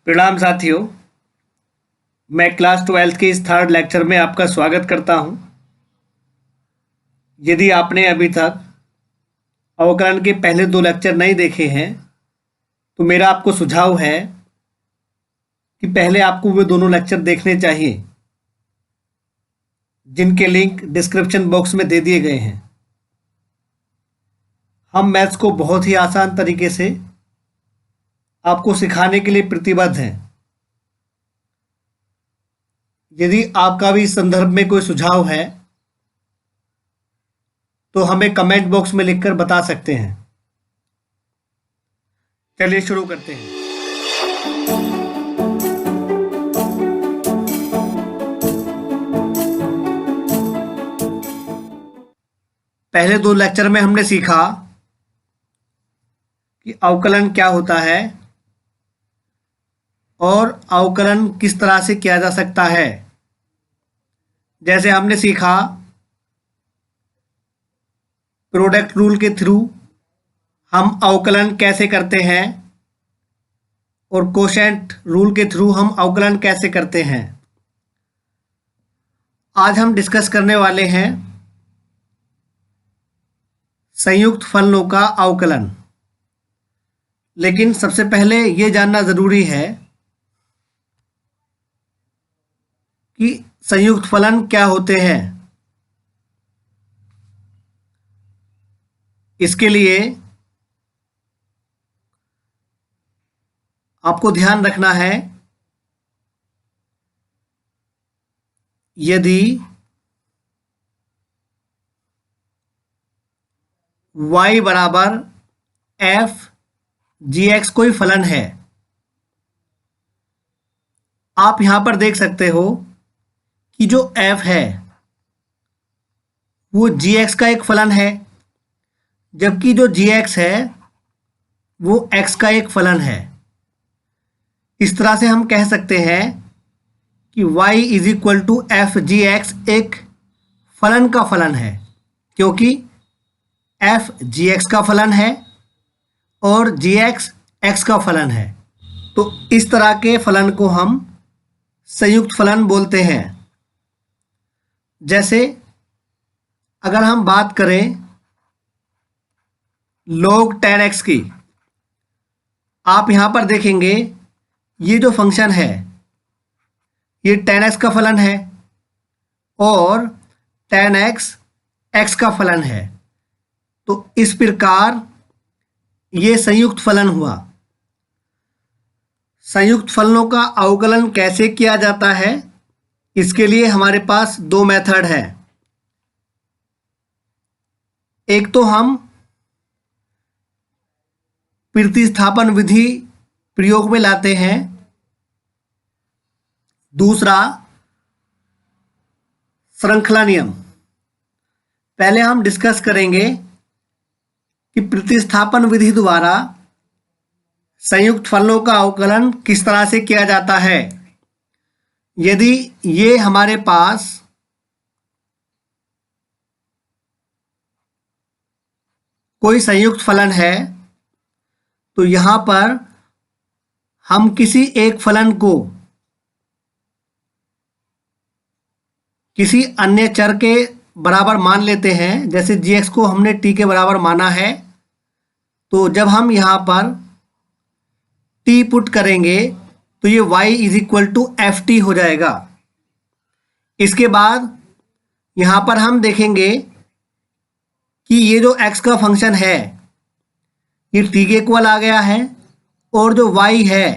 प्रणाम साथियों। मैं क्लास 12th के इस थर्ड लेक्चर में आपका स्वागत करता हूं। यदि आपने अभी तक अवकलन के पहले 2 लेक्चर नहीं देखे हैं तो मेरा आपको सुझाव है कि पहले आपको वे दोनों लेक्चर देखने चाहिए, जिनके लिंक डिस्क्रिप्शन बॉक्स में दे दिए गए हैं। हम मैथ्स को बहुत ही आसान तरीके से आपको सिखाने के लिए प्रतिबद्ध हैं। यदि आपका भी इस संदर्भ में कोई सुझाव है तो हमें कमेंट बॉक्स में लिखकर बता सकते हैं। चलिए शुरू करते हैं। पहले 2 लेक्चर में हमने सीखा कि अवकलन क्या होता है और अवकलन किस तरह से किया जा सकता है। जैसे हमने सीखा प्रोडक्ट रूल के थ्रू हम अवकलन कैसे करते हैं और कोशेंट रूल के थ्रू हम अवकलन कैसे करते हैं। आज हम डिस्कस करने वाले हैं संयुक्त फलनों का अवकलन। लेकिन सबसे पहले ये जानना ज़रूरी है कि संयुक्त फलन क्या होते हैं। इसके लिए आपको ध्यान रखना है, यदि y बराबर f gx कोई फलन है, आप यहां पर देख सकते हो कि जो f है वो gx का एक फलन है, जबकि जो gx है वो x का एक फलन है। इस तरह से हम कह सकते हैं कि y is equal to f g x एक फलन का फलन है, क्योंकि f gx का फलन है और gx x का फलन है। तो इस तरह के फलन को हम संयुक्त फलन बोलते हैं। जैसे अगर हम बात करें log 10x की, आप यहां पर देखेंगे ये जो फंक्शन है ये 10x का फलन है और 10x x का फलन है। तो इस प्रकार ये संयुक्त फलन हुआ। संयुक्त फलनों का अवकलन कैसे किया जाता है, इसके लिए हमारे पास 2 मेथड है। एक तो हम प्रतिस्थापन विधि प्रयोग में लाते हैं, दूसरा श्रृंखला नियम। पहले हम डिस्कस करेंगे कि प्रतिस्थापन विधि द्वारा संयुक्त फलनों का अवकलन किस तरह से किया जाता है। यदि ये हमारे पास कोई संयुक्त फलन है तो यहां पर हम किसी एक फलन को किसी अन्य चर के बराबर मान लेते हैं। जैसे gx को हमने t के बराबर माना है, तो जब हम यहाँ पर t पुट करेंगे तो ये y is equal to f t हो जाएगा। इसके बाद यहाँ पर हम देखेंगे कि ये जो x का फंक्शन है ये t के इक्वल आ गया है और जो y है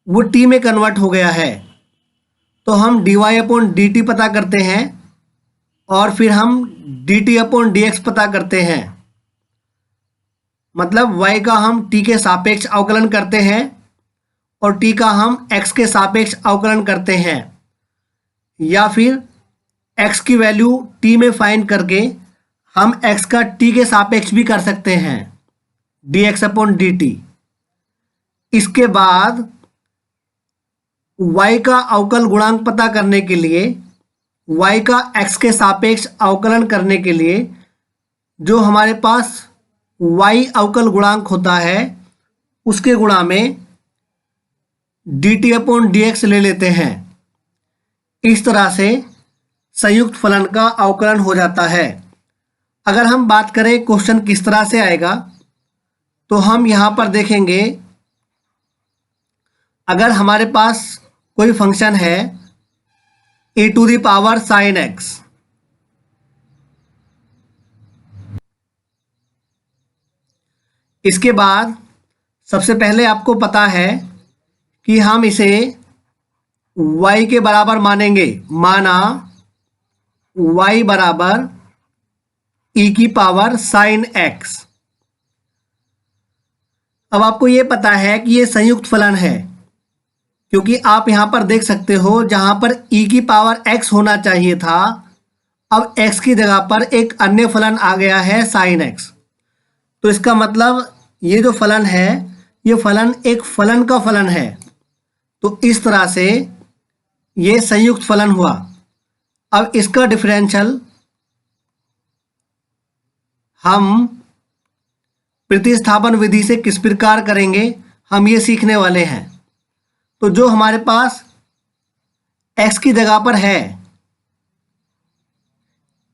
वो t में कन्वर्ट हो गया है। तो हम dy अपॉन dt पता करते हैं और फिर हम dt अपॉन dx पता करते हैं। मतलब y का हम t के सापेक्ष अवकलन करते हैं और t का हम x के सापेक्ष अवकलन करते हैं, या फिर x की वैल्यू t में फाइंड करके हम x का t के सापेक्ष भी कर सकते हैं, dx अपॉन dt। इसके बाद y का अवकल गुणांक पता करने के लिए, y का x के सापेक्ष अवकलन करने के लिए जो हमारे पास y अवकल गुणांक होता है उसके गुणा में dt/dx ले लेते हैं। इस तरह से संयुक्त फलन का अवकलन हो जाता है। अगर हम बात करें क्वेश्चन किस तरह से आएगा, तो हम यहाँ पर देखेंगे, अगर हमारे पास कोई फंक्शन है e⁻sin x, इसके बाद सबसे पहले आपको पता है कि हम इसे y के बराबर मानेंगे। माना y बराबर e⁻sin x। अब आपको ये पता है कि ये संयुक्त फलन है, क्योंकि आप यहाँ पर देख सकते हो जहाँ पर e⁻x होना चाहिए था, अब x की जगह पर एक अन्य फलन आ गया है sin x। तो इसका मतलब ये जो फलन है, ये फलन एक फलन का फलन है। तो इस तरह से ये संयुक्त फलन हुआ। अब इसका डिफरेंशियल हम प्रतिस्थापन विधि से किस प्रकार करेंगे, हम ये सीखने वाले हैं। तो जो हमारे पास x की जगह पर है,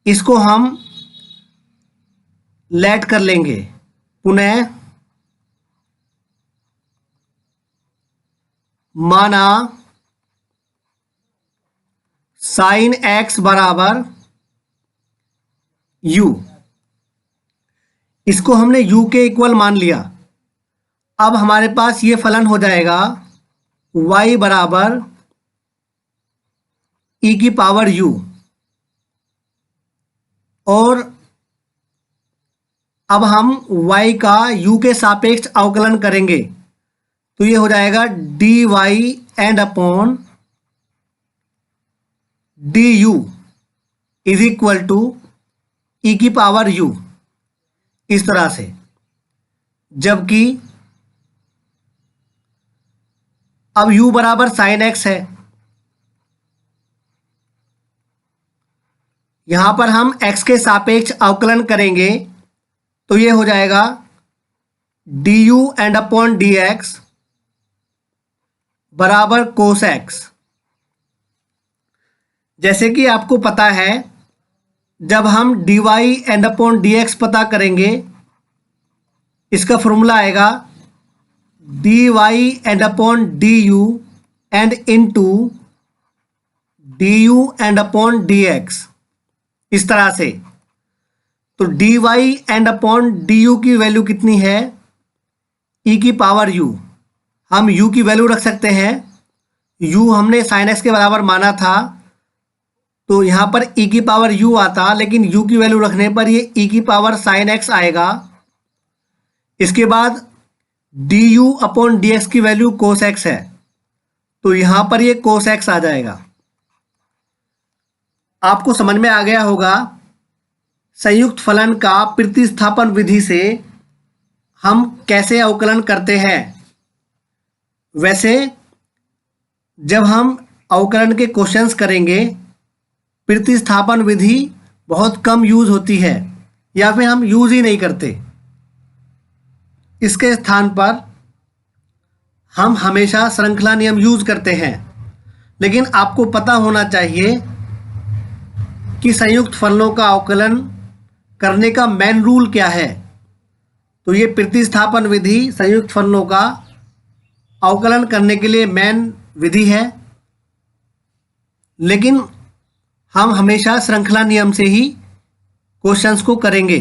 इसको हम लेट कर लेंगे। पुनः माना sin x बराबर u, इसको हमने u के इक्वल मान लिया। अब हमारे पास ये फलन हो जाएगा y बराबर e⁻u, और अब हम y का u के सापेक्ष अवकलन करेंगे। तो ये हो जाएगा dy and upon du is equal to e⁻u, इस तरह से। जबकि अब u बराबर sin x है, यहां पर हम x के सापेक्ष अवकलन करेंगे। तो ये हो जाएगा du एंड अपॉन dx बराबर cos x। जैसे कि आपको पता है, जब हम dy एंड अपॉन dx पता करेंगे, इसका फॉर्मूला आएगा dy and upon du and into du and upon dx, इस तरह से। तो dy एंड अपॉन du की वैल्यू कितनी है, e⁻u। हम u की वैल्यू रख सकते हैं, u हमने sin x के बराबर माना था, तो यहाँ पर e⁻u आता, लेकिन u की वैल्यू रखने पर ये e⁻sin x आएगा। इसके बाद du अपॉन dx की वैल्यू cos x है, तो यहाँ पर ये cos x आ जाएगा। आपको समझ में आ गया होगा संयुक्त फलन का प्रतिस्थापन विधि से हम कैसे अवकलन करते हैं। वैसे जब हम अवकलन के क्वेश्चंस करेंगे, प्रतिस्थापन विधि बहुत कम यूज होती है, या फिर हम यूज ही नहीं करते। इसके स्थान पर हम हमेशा श्रृंखला नियम यूज करते हैं। लेकिन आपको पता होना चाहिए कि संयुक्त फलनों का अवकलन करने का मेन रूल क्या है। तो ये प्रतिस्थापन विधि संयुक्त फलनों का अवकलन करने के लिए मेन विधि है, लेकिन हम हमेशा श्रृंखला नियम से ही क्वेश्चंस को करेंगे।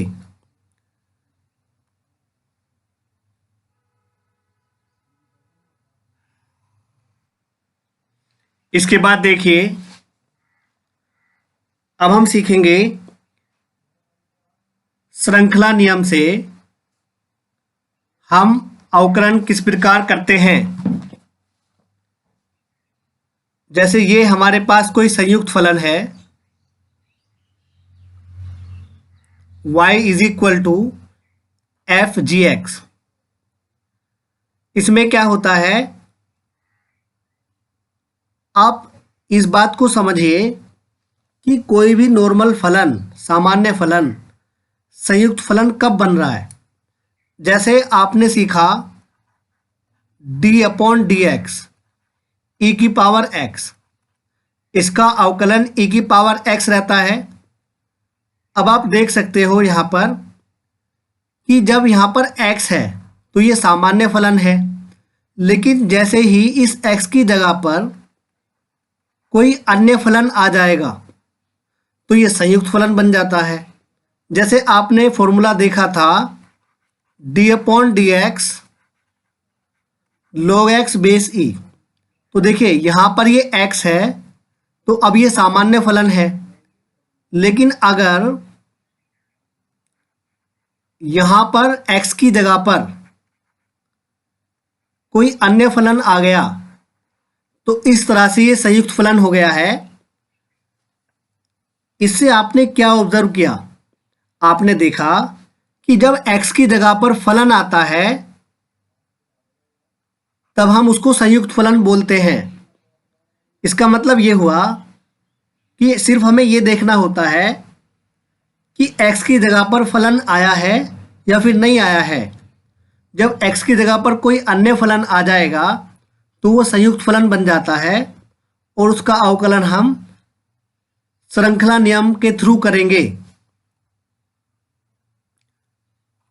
इसके बाद देखिए, अब हम सीखेंगे श्रृंखला नियम से हम अवकलन किस प्रकार करते हैं। जैसे ये हमारे पास कोई संयुक्त फलन है y is equal to f(g)x। इसमें क्या होता है, आप इस बात को समझिए कि कोई भी नॉर्मल फलन, सामान्य फलन संयुक्त फलन कब बन रहा है। जैसे आपने सीखा डी अपॉन डी एक्स ई की पावर एक्स, इसका अवकलन ई की पावर एक्स रहता है। अब आप देख सकते हो यहाँ पर कि जब यहाँ पर x है तो ये सामान्य फलन है, लेकिन जैसे ही इस x की जगह पर कोई अन्य फलन आ जाएगा तो ये संयुक्त फलन बन जाता है। जैसे आपने फॉर्मूला देखा था D upon D X log x base e, तो देखिए यहाँ पर ये x है तो अब ये सामान्य फलन है, लेकिन अगर यहाँ पर x की जगह पर कोई अन्य फलन आ गया तो इस तरह से ये संयुक्त फलन हो गया है। इससे आपने क्या ऑब्जर्व किया? आपने देखा कि जब x की जगह पर फलन आता है तब हम उसको संयुक्त फलन बोलते हैं। इसका मतलब ये हुआ कि सिर्फ हमें ये देखना होता है कि x की जगह पर फलन आया है या फिर नहीं आया है। जब x की जगह पर कोई अन्य फलन आ जाएगा तो वो संयुक्त फलन बन जाता है और उसका अवकलन हम श्रृंखला नियम के थ्रू करेंगे।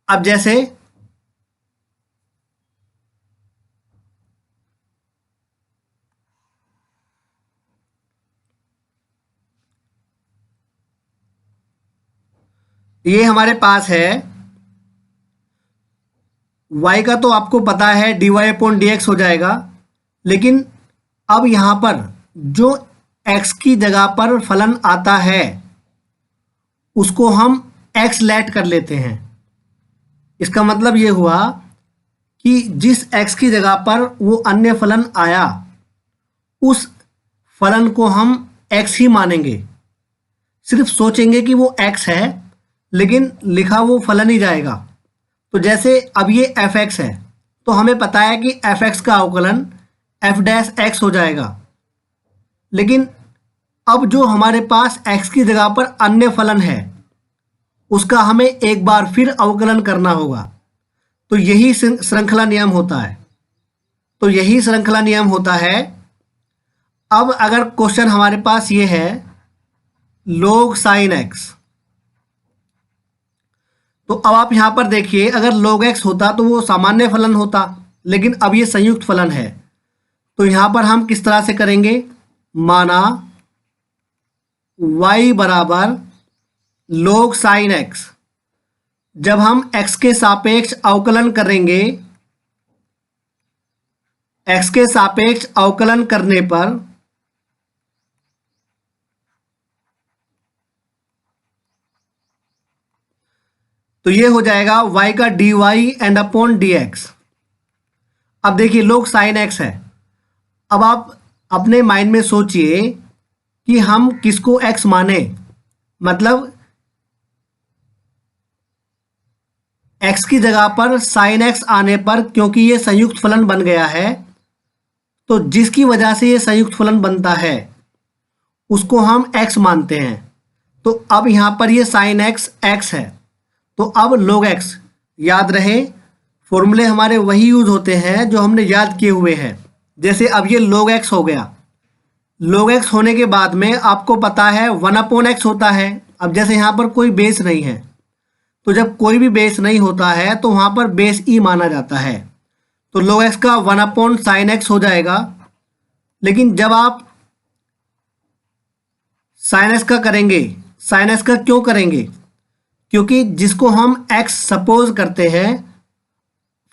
अब जैसे ये हमारे पास है y का तो आपको पता है dy अपॉन डी एक्स हो जाएगा, लेकिन अब यहाँ पर जो x की जगह पर फलन आता है उसको हम x लेट कर लेते हैं। इसका मतलब ये हुआ कि जिस x की जगह पर वो अन्य फलन आया उस फलन को हम x ही मानेंगे। सिर्फ सोचेंगे कि वो x है लेकिन लिखा वो फलन ही जाएगा। तो जैसे अब ये f(x) है तो हमें पता है कि f(x) का अवकलन f'(x) हो जाएगा, लेकिन अब जो हमारे पास x की जगह पर अन्य फलन है उसका हमें एक बार फिर अवकलन करना होगा। तो यही श्रृंखला नियम होता है। अब अगर क्वेश्चन हमारे पास ये है log sin x, तो अब आप यहाँ पर देखिए अगर log x होता तो वो सामान्य फलन होता, लेकिन अब ये संयुक्त फलन है। तो यहाँ पर हम किस तरह से करेंगे? माना y बराबर log sin x, जब हम x के सापेक्ष अवकलन करेंगे, x के सापेक्ष अवकलन करने पर तो ये हो जाएगा y का dy एंड अपॉन dx। अब देखिए log sin x है। अब आप अपने माइंड में सोचिए कि हम किसको x माने, मतलब x की जगह पर sin x आने पर, क्योंकि ये संयुक्त फलन बन गया है तो जिसकी वजह से ये संयुक्त फलन बनता है उसको हम x मानते हैं। तो अब यहाँ पर ये sin x x है, तो अब log x, याद रहे फॉर्मूले हमारे वही यूज होते हैं जो हमने याद किए हुए हैं। जैसे अब ये log x हो गया, log x होने के बाद में आपको पता है 1/x होता है। अब जैसे यहाँ पर कोई बेस नहीं है, तो जब कोई भी बेस नहीं होता है तो वहाँ पर बेस ई माना जाता है, तो log x का 1/sin x हो जाएगा। लेकिन जब आप sin x का करेंगे, sin x का क्यों करेंगे? क्योंकि जिसको हम x सपोज करते हैं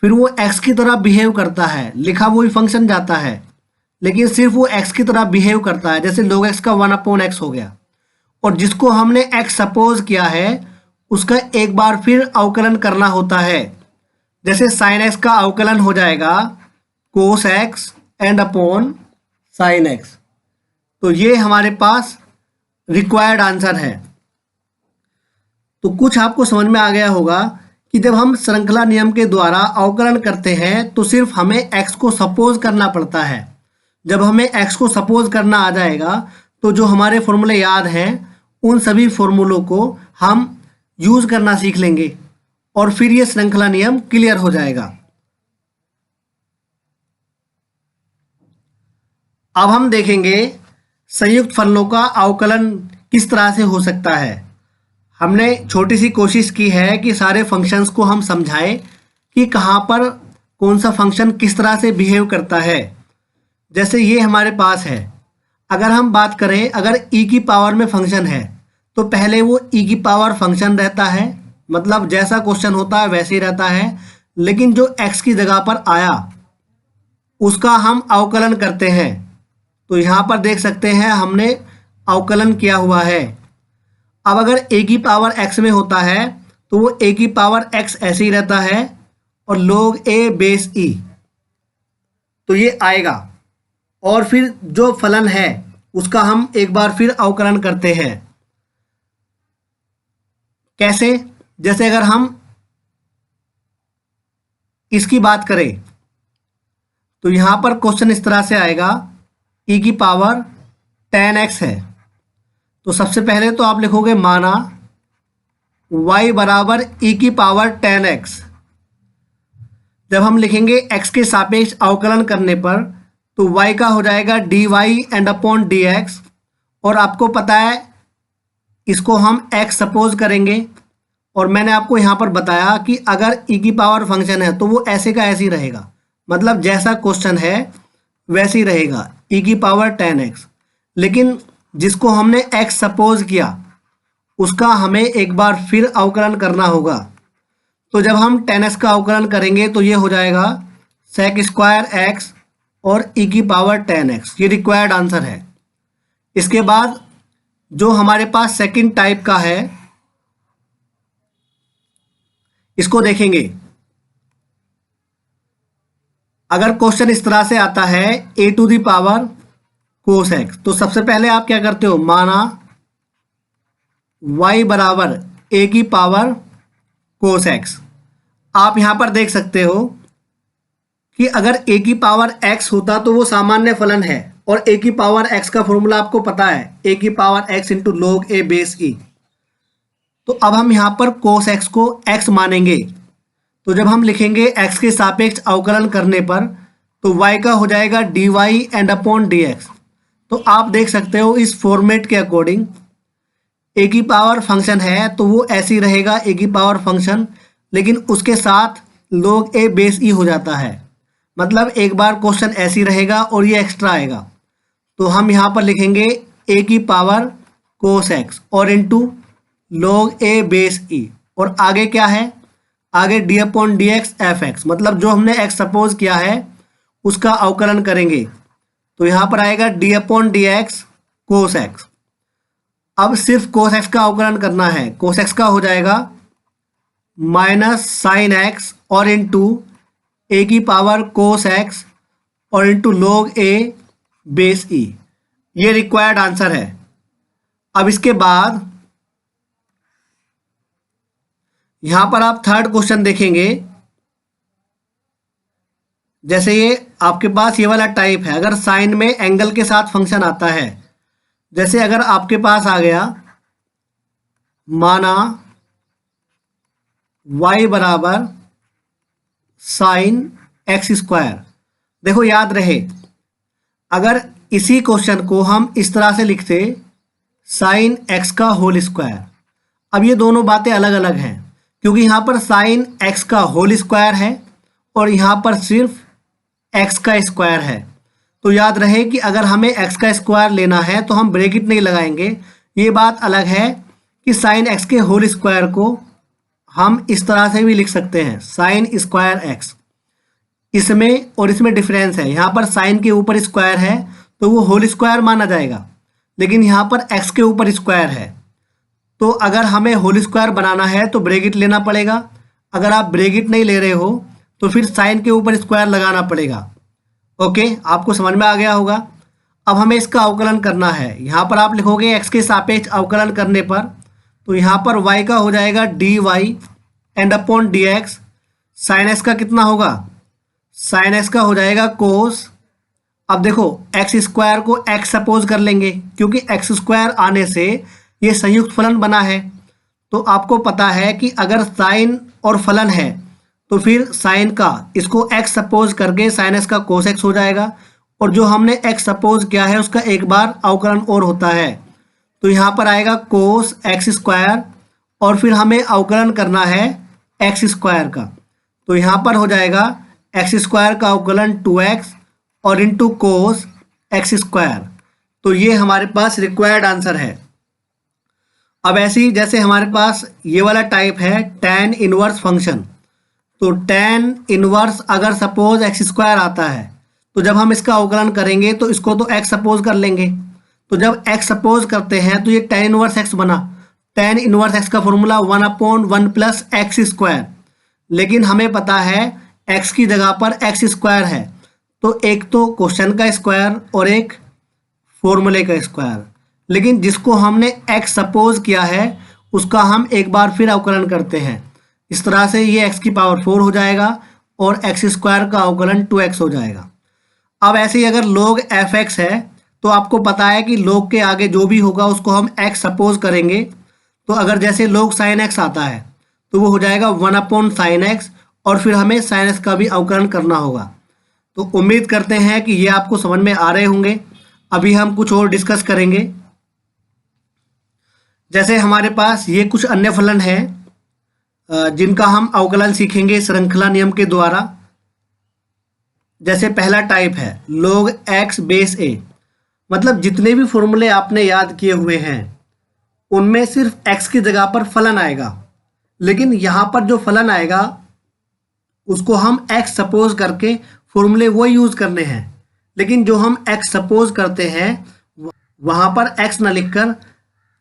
फिर वो x की तरह बिहेव करता है, लिखा वही फंक्शन जाता है लेकिन सिर्फ वो x की तरह बिहेव करता है। जैसे log x का 1/x हो गया, और जिसको हमने x सपोज किया है उसका एक बार फिर अवकलन करना होता है। जैसे sin x का अवकलन हो जाएगा cos x and upon sin x। तो ये हमारे पास रिक्वायर्ड आंसर है। तो कुछ आपको समझ में आ गया होगा कि जब हम श्रृंखला नियम के द्वारा अवकलन करते हैं तो सिर्फ हमें x को सपोज करना पड़ता है। जब हमें x को सपोज करना आ जाएगा तो जो हमारे फॉर्मूले याद हैं उन सभी फॉर्मूलों को हम यूज करना सीख लेंगे और फिर ये श्रृंखला नियम क्लियर हो जाएगा। अब हम देखेंगे संयुक्त फलनों का अवकलन किस तरह से हो सकता है। हमने छोटी सी कोशिश की है कि सारे फंक्शंस को हम समझाएं कि कहाँ पर कौन सा फंक्शन किस तरह से बिहेव करता है। जैसे ये हमारे पास है, अगर हम बात करें, अगर e की पावर में फंक्शन है तो पहले वो e की पावर फंक्शन रहता है, मतलब जैसा क्वेश्चन होता है वैसे ही रहता है, लेकिन जो x की जगह पर आया उसका हम अवकलन करते हैं। तो यहाँ पर देख सकते हैं हमने अवकलन किया हुआ है। अब अगर a की पावर x में होता है तो वो a की पावर x ऐसे ही रहता है और log a बेस e, तो ये आएगा। और फिर जो फलन है उसका हम एक बार फिर अवकलन करते हैं। कैसे? जैसे अगर हम इसकी बात करें तो यहां पर क्वेश्चन इस तरह से आएगा, e की पावर 10x है, तो सबसे पहले तो आप लिखोगे माना y बराबर e की पावर 10x। जब हम लिखेंगे x के सापेक्ष अवकलन करने पर तो y का हो जाएगा dy एंड अपॉन dx, और आपको पता है इसको हम x सपोज करेंगे, और मैंने आपको यहाँ पर बताया कि अगर e की पावर फंक्शन है तो वो ऐसे का ऐसे ही रहेगा, मतलब जैसा क्वेश्चन है वैसे ही रहेगा, e की पावर 10x। लेकिन जिसको हमने x सपोज किया उसका हमें एक बार फिर अवकलन करना होगा। तो जब हम 10x का अवकलन करेंगे तो ये हो जाएगा sec स्क्वायर x और e की पावर 10x, ये रिक्वायर्ड आंसर है। इसके बाद जो हमारे पास सेकंड टाइप का है इसको देखेंगे। अगर क्वेश्चन इस तरह से आता है a to the power cos x, तो सबसे पहले आप क्या करते हो, माना y बराबर a की पावर कोस x। आप यहां पर देख सकते हो कि अगर a की पावर x होता तो वो सामान्य फलन है, और a की पावर x का फॉर्मूला आपको पता है, a की power x into log a base e। तो अब हम यहाँ पर cos x को x मानेंगे, तो जब हम लिखेंगे x के सापेक्ष अवकलन करने पर तो y का हो जाएगा dy एंड अपॉन dx। तो आप देख सकते हो इस फॉर्मेट के अकॉर्डिंग a की पावर फंक्शन है तो वो ऐसे ही रहेगा, a की पावर फंक्शन, लेकिन उसके साथ log a बेस e हो जाता है, मतलब एक बार क्वेश्चन ऐसे ही रहेगा और ये एक्स्ट्रा आएगा। तो हम यहाँ पर लिखेंगे a की पावर कोस x और into log a base e, और आगे क्या है, आगे d upon D x F x, मतलब जो हमने x सपोज किया है उसका अवकलन करेंगे। तो यहाँ पर आएगा d upon D x cos x. अब सिर्फ कोस एक्स का अवकलन करना है, कोस एक्स का हो जाएगा माइनस साइन एक्स और इंटू ए की पावर कोस एक्स और into log a base e, ये रिक्वायर्ड आंसर है। अब इसके बाद यहां पर आप थर्ड क्वेश्चन देखेंगे। जैसे ये आपके पास ये वाला टाइप है, अगर साइन में एंगल के साथ फंक्शन आता है, जैसे अगर आपके पास आ गया माना y बराबर साइन एक्स स्क्वायर। देखो याद रहे, अगर इसी क्वेश्चन को हम इस तरह से लिखते साइन एक्स का होल स्क्वायर। अब ये दोनों बातें अलग अलग हैं, क्योंकि यहाँ पर साइन एक्स का होल स्क्वायर है और यहाँ पर सिर्फ एक्स का स्क्वायर है। तो याद रहे कि अगर हमें एक्स का स्क्वायर लेना है तो हम ब्रैकेट नहीं लगाएंगे। ये बात अलग है कि साइन एक्स के होल स्क्वायर को हम इस तरह से भी लिख सकते हैं, साइन स्क्वायर एक्स। इसमें और इसमें डिफरेंस है, यहाँ पर साइन के ऊपर स्क्वायर है तो वो होल स्क्वायर माना जाएगा, लेकिन यहाँ पर एक्स के ऊपर स्क्वायर है। तो अगर हमें होल स्क्वायर बनाना है तो ब्रैकेट लेना पड़ेगा। अगर आप ब्रैकेट नहीं ले रहे हो तो फिर साइन के ऊपर स्क्वायर लगाना पड़ेगा। ओके, आपको समझ में आ गया होगा। अब हमें इसका अवकलन करना है। यहाँ पर आप लिखोगे एक्स के सापेक्ष अवकलन करने पर, तो यहाँ पर y का हो जाएगा dy and upon dx। Sine x का कितना होगा, साइन एक्स का हो जाएगा कोस। अब देखो एक्स स्क्वायर को x सपोज कर लेंगे, क्योंकि एक्स स्क्वायर आने से ये संयुक्त फलन बना है। तो आपको पता है कि अगर साइन और फलन है तो फिर साइन का इसको x सपोज करके साइन एक्स का कोस एक्स हो जाएगा, और जो हमने x सपोज किया है उसका एक बार अवकलन और होता है। तो यहाँ पर आएगा कोस एक्स स्क्वायर और फिर हमें अवकलन करना है एक्स स्क्वायर का। तो यहाँ पर हो जाएगा एक्स स्क्वायर का अवकलन 2x और इंटू कोस एक्स स्क्वायर। तो ये हमारे पास रिक्वायर्ड आंसर है। अब ऐसे ही जैसे हमारे पास ये वाला टाइप है tan इनवर्स फंक्शन। तो tan इनवर्स अगर सपोज एक्स स्क्वायर आता है तो जब हम इसका अवकलन करेंगे तो इसको तो x सपोज कर लेंगे। तो जब x सपोज करते हैं तो ये tan इनवर्स x बना। tan इनवर्स x का फॉर्मूला 1/1 प्लस एक्स स्क्वायर, लेकिन हमें पता है x की जगह पर x स्क्वायर है। तो एक तो क्वेश्चन का स्क्वायर और एक फॉर्मूले का स्क्वायर, लेकिन जिसको हमने x सपोज किया है उसका हम एक बार फिर अवकलन करते हैं। इस तरह से ये x की पावर 4 हो जाएगा और एक्स स्क्वायर का अवकलन 2x हो जाएगा। अब ऐसे ही अगर log fx है तो आपको पता है कि log के आगे जो भी होगा उसको हम x सपोज करेंगे। तो अगर जैसे log sin x आता है तो वो हो जाएगा 1/sin x और फिर हमें sin x का भी अवकलन करना होगा। तो उम्मीद करते हैं कि ये आपको समझ में आ रहे होंगे। अभी हम कुछ और डिस्कस करेंगे। जैसे हमारे पास ये कुछ अन्य फलन हैं जिनका हम अवकलन सीखेंगे श्रृंखला नियम के द्वारा। जैसे पहला टाइप है log x बेस a, मतलब जितने भी फॉर्मूले आपने याद किए हुए हैं उनमें सिर्फ x की जगह पर फलन आएगा, लेकिन यहाँ पर जो फलन आएगा उसको हम x सपोज करके फॉर्मूले वो यूज करने हैं। लेकिन जो हम x सपोज करते हैं वहाँ पर x ना लिखकर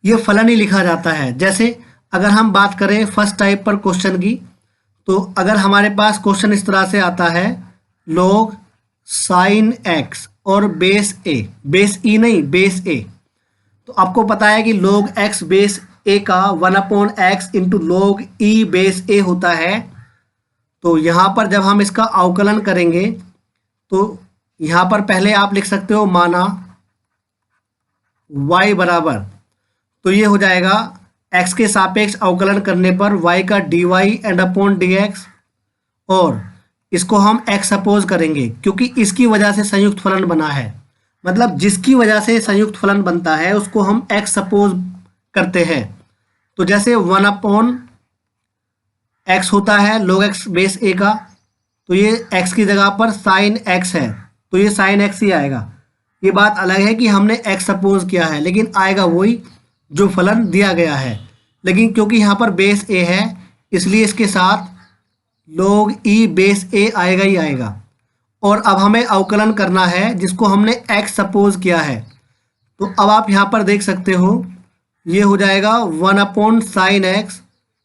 ये फलन ही लिखा जाता है। जैसे अगर हम बात करें फर्स्ट टाइप पर क्वेश्चन की, तो अगर हमारे पास क्वेश्चन इस तरह से आता है log sin x और बेस a, बेस e नहीं बेस a, तो आपको पता है कि log x बेस a का 1/x into log e base a होता है। तो यहाँ पर जब हम इसका अवकलन करेंगे तो यहाँ पर पहले आप लिख सकते हो माना y बराबर, तो ये हो जाएगा x के सापेक्ष अवकलन करने पर y का dy एंड अपॉन dx, और इसको हम x सपोज करेंगे क्योंकि इसकी वजह से संयुक्त फलन बना है। मतलब जिसकी वजह से संयुक्त फलन बनता है उसको हम x सपोज करते हैं। तो जैसे 1/x होता है log x बेस a का, तो ये x की जगह पर sin x है तो ये sin x ही आएगा। ये बात अलग है कि हमने x सपोज किया है, लेकिन आएगा वही जो फलन दिया गया है। लेकिन क्योंकि यहाँ पर बेस a है इसलिए इसके साथ log e बेस a आएगा ही आएगा। और अब हमें अवकलन करना है जिसको हमने x सपोज किया है। तो अब आप यहाँ पर देख सकते हो ये हो जाएगा 1/sin x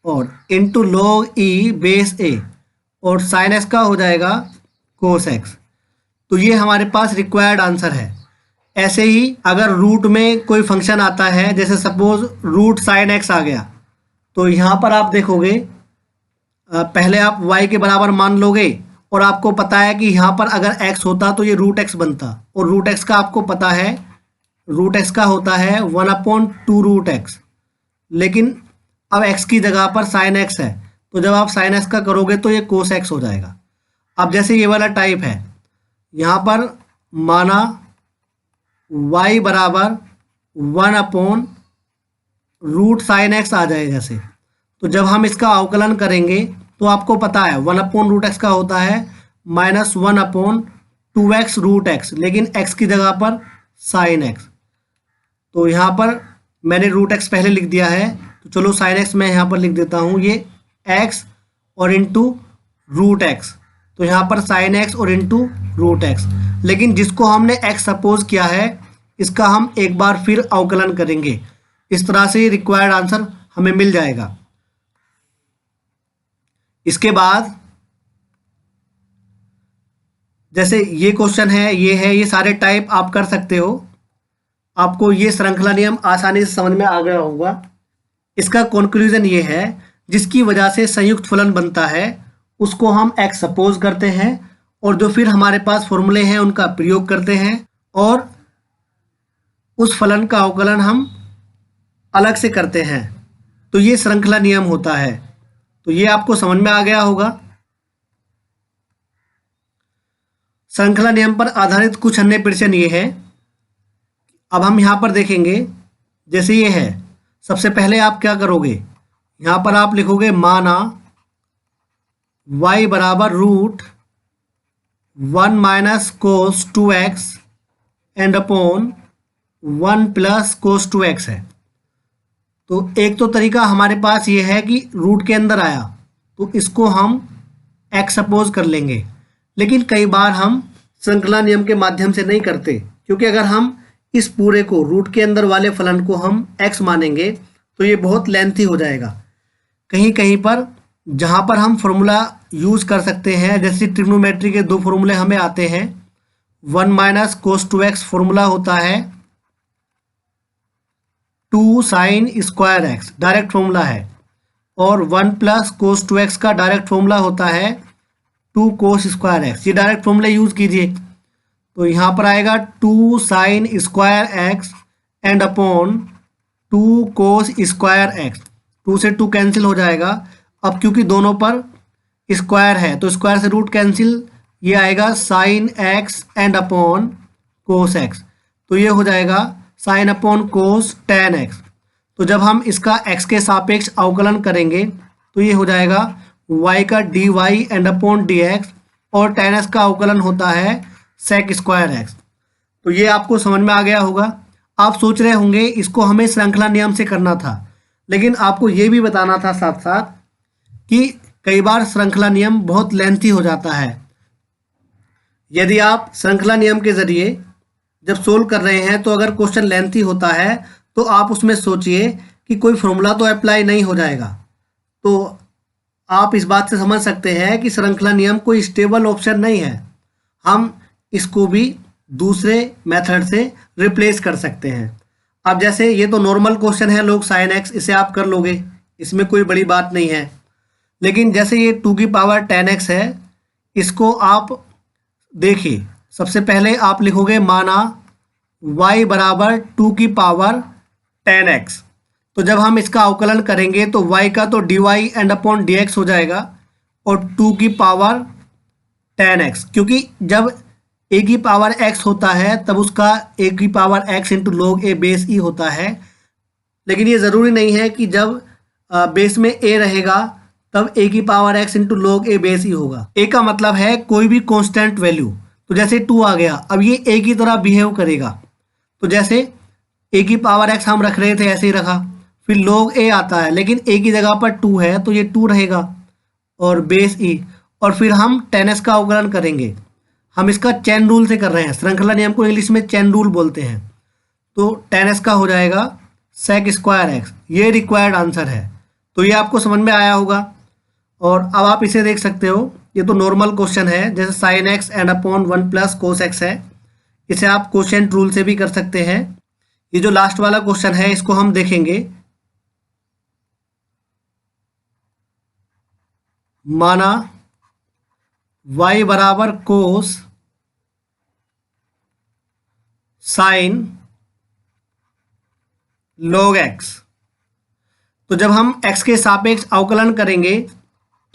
और into log e base a और sin x का हो जाएगा cos x। तो ये हमारे पास रिक्वायर्ड आंसर है। ऐसे ही अगर रूट में कोई फंक्शन आता है, जैसे सपोज रूट sin x आ गया, तो यहाँ पर आप देखोगे पहले आप y के बराबर मान लोगे और आपको पता है कि यहाँ पर अगर x होता तो ये रूट x बनता, और रूट x का आपको पता है रूट x का होता है 1/2 रूट x, लेकिन अब x की जगह पर sin x है तो जब आप sin x का करोगे तो ये cos x हो जाएगा। अब जैसे ये वाला टाइप है, यहाँ पर माना y बराबर 1/√sin x आ जाए जैसे, तो जब हम इसका अवकलन करेंगे तो आपको पता है 1/√x का होता है -1/2x रूट x, लेकिन x की जगह पर sin x। तो यहाँ पर मैंने रूट x पहले लिख दिया है, तो चलो sin x मैं यहाँ पर लिख देता हूँ ये x और इंटू रूट x, तो यहाँ पर sin x और इंटू रूट x। लेकिन जिसको हमने x सपोज किया है इसका हम एक बार फिर अवकलन करेंगे। इस तरह से रिक्वायर्ड आंसर हमें मिल जाएगा। इसके बाद जैसे ये क्वेश्चन है, ये सारे टाइप आप कर सकते हो। आपको ये श्रृंखला नियम आसानी से समझ में आ गया होगा। इसका कंक्लूजन ये है जिसकी वजह से संयुक्त फलन बनता है उसको हम x सपोज करते हैं और जो फिर हमारे पास फॉर्मूले हैं उनका प्रयोग करते हैं और उस फलन का अवकलन हम अलग से करते हैं। तो ये श्रृंखला नियम होता है। तो ये आपको समझ में आ गया होगा। श्रृंखला नियम पर आधारित कुछ अन्य प्रश्न ये है। अब हम यहाँ पर देखेंगे, जैसे ये है, सबसे पहले आप क्या करोगे, यहाँ पर आप लिखोगे माना y बराबर root 1 minus cos 2x and upon 1 plus cos 2x है। तो एक तो तरीका हमारे पास ये है कि रूट के अंदर आया तो इसको हम x सपोज कर लेंगे, लेकिन कई बार हम श्रृंखला नियम के माध्यम से नहीं करते, क्योंकि अगर हम इस पूरे को रूट के अंदर वाले फलन को हम x मानेंगे तो ये बहुत लेंथी हो जाएगा। कहीं कहीं पर जहाँ पर हम फॉर्मूला यूज़ कर सकते हैं, जैसे ट्रिग्नोमेट्री के दो फॉर्मूले हमें आते हैं, 1 माइनस कोस 2x फॉर्मूला होता है 2 sine square x, direct formula है, और 1 प्लस कोस 2x का डायरेक्ट फॉर्मूला होता है 2 कोस स्क्वायर एक्स। ये डायरेक्ट फॉर्मूला यूज़ कीजिए, तो यहाँ पर आएगा 2 sine square x and upon 2 cos square x. 2 से 2 कैंसिल हो जाएगा। अब क्योंकि दोनों पर स्क्वायर है तो स्क्वायर से रूट कैंसिल, ये आएगा sine x and upon cos x, तो ये हो जाएगा साइन अपॉन कोस टेन एक्स। तो जब हम इसका x के सापेक्ष अवकलन करेंगे तो ये हो जाएगा y का dy एंड अपॉन dx, और टेन एक्स का अवकलन होता है सेक स्क्वायर एक्स। तो ये आपको समझ में आ गया होगा। आप सोच रहे होंगे इसको हमें श्रृंखला नियम से करना था, लेकिन आपको ये भी बताना था साथ साथ कि कई बार श्रृंखला नियम बहुत लेंथी हो जाता है। यदि आप श्रृंखला नियम के ज़रिए जब सोल्व कर रहे हैं तो अगर क्वेश्चन लेंथी होता है तो आप उसमें सोचिए कि कोई फॉर्मूला तो अप्लाई नहीं हो जाएगा। तो आप इस बात से समझ सकते हैं कि श्रृंखला नियम कोई स्टेबल ऑप्शन नहीं है, हम इसको भी दूसरे मेथड से रिप्लेस कर सकते हैं। अब जैसे ये तो नॉर्मल क्वेश्चन है, लोग साइन एक्स, इसे आप कर लोगे, इसमें कोई बड़ी बात नहीं है। लेकिन जैसे ये 2 की पावर 10x है, इसको आप देखिए, सबसे पहले आप लिखोगे माना y बराबर 2 की पावर 10x। तो जब हम इसका अवकलन करेंगे तो y का तो dy एंड अपॉन dx हो जाएगा, और 2 की पावर 10x, क्योंकि जब a की पावर x होता है तब उसका a की power x into log a base e होता है। लेकिन ये ज़रूरी नहीं है कि जब बेस में a रहेगा तब a की power x into log a base e होगा। a का मतलब है कोई भी कांस्टेंट वैल्यू। तो जैसे 2 आ गया, अब ये a की तरह बिहेव करेगा। तो जैसे a की पावर x हम रख रहे थे ऐसे ही रखा, फिर log a आता है, लेकिन a की जगह पर 2 है तो ये 2 रहेगा और बेस e, और फिर हम 10s का अवकलन करेंगे। हम इसका चेन रूल से कर रहे हैं, श्रृंखला नियम को इंग्लिश में चेन रूल बोलते हैं। तो 10s का हो जाएगा सेक स्क्वायर एक्स। ये रिक्वायर्ड आंसर है। तो ये आपको समझ में आया होगा। और अब आप इसे देख सकते हो, ये तो नॉर्मल क्वेश्चन है, जैसे sine x and upon 1 plus cos x है, इसे आप कोशेंट रूल से भी कर सकते हैं। ये जो लास्ट वाला क्वेश्चन है इसको हम देखेंगे। माना y बराबर कोस साइन log x। तो जब हम x के सापेक्ष अवकलन करेंगे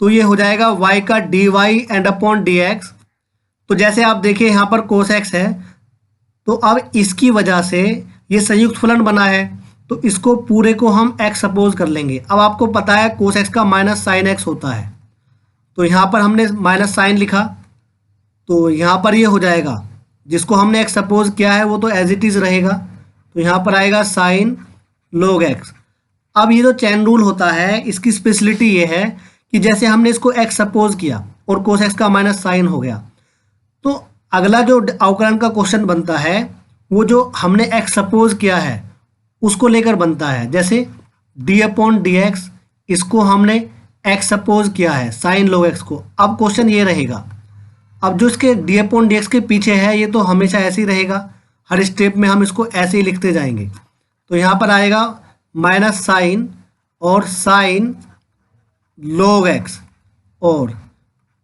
तो ये हो जाएगा y का dy एंड अपॉन dx। तो जैसे आप देखिए यहाँ पर कोस x है, तो अब इसकी वजह से ये संयुक्त फलन बना है, तो इसको पूरे को हम x सपोज कर लेंगे। अब आपको पता है कोस x का माइनस साइन x होता है, तो यहाँ पर हमने माइनस साइन लिखा, तो यहाँ पर ये हो जाएगा, जिसको हमने x सपोज किया है वो तो एज इट इज़ रहेगा। तो यहाँ पर आएगा साइन log x। अब ये जो चैन रूल होता है इसकी स्पेशलिटी ये है कि जैसे हमने इसको x सपोज किया और कोस x का माइनस साइन हो गया, तो अगला जो अवकलन का क्वेश्चन बनता है वो जो हमने x सपोज किया है उसको लेकर बनता है। जैसे d अपॉन डी एक्स, इसको हमने x सपोज किया है साइन log x को। अब क्वेश्चन ये रहेगा, अब जो इसके d अपॉन डी एक्स के पीछे है ये तो हमेशा ऐसे ही रहेगा, हर स्टेप में हम इसको ऐसे ही लिखते जाएंगे। तो यहाँ पर आएगा माइनस साइन और साइन log x, और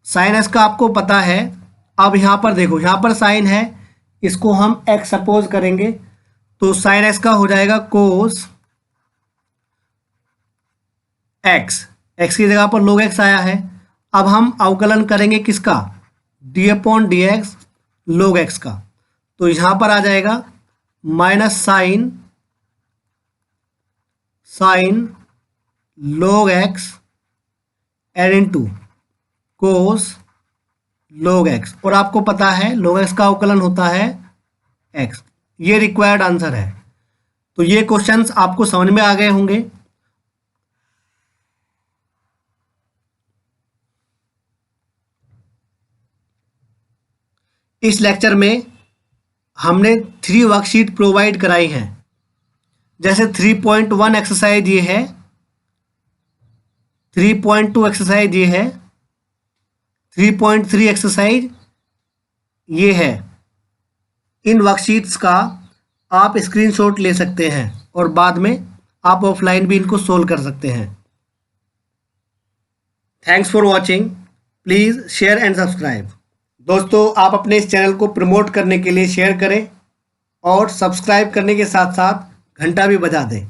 साइन x का आपको पता है। अब यहाँ पर देखो, यहाँ पर साइन है, इसको हम x सपोज करेंगे, तो साइन x का हो जाएगा कोस x, x की जगह पर log x आया है। अब हम अवकलन करेंगे किसका, d upon D X, log x का, तो यहाँ पर आ जाएगा माइनस साइन log x एड इनटू कोस log x, और आपको पता है log x का अवकलन होता है x। ये रिक्वायर्ड आंसर है। तो ये क्वेश्चंस आपको समझ में आ गए होंगे। इस लेक्चर में हमने 3 वर्कशीट प्रोवाइड कराई हैं। जैसे 3.1 एक्सरसाइज ये है, 3.2 एक्सरसाइज ये है, 3.3 एक्सरसाइज ये है। इन वर्कशीट्स का आप स्क्रीनशॉट ले सकते हैं और बाद में आप ऑफलाइन भी इनको सोल्व कर सकते हैं। Thanks for watching. Please share and subscribe. दोस्तों, आप अपने इस चैनल को प्रमोट करने के लिए शेयर करें और सब्सक्राइब करने के साथ साथ घंटा भी बजा दें।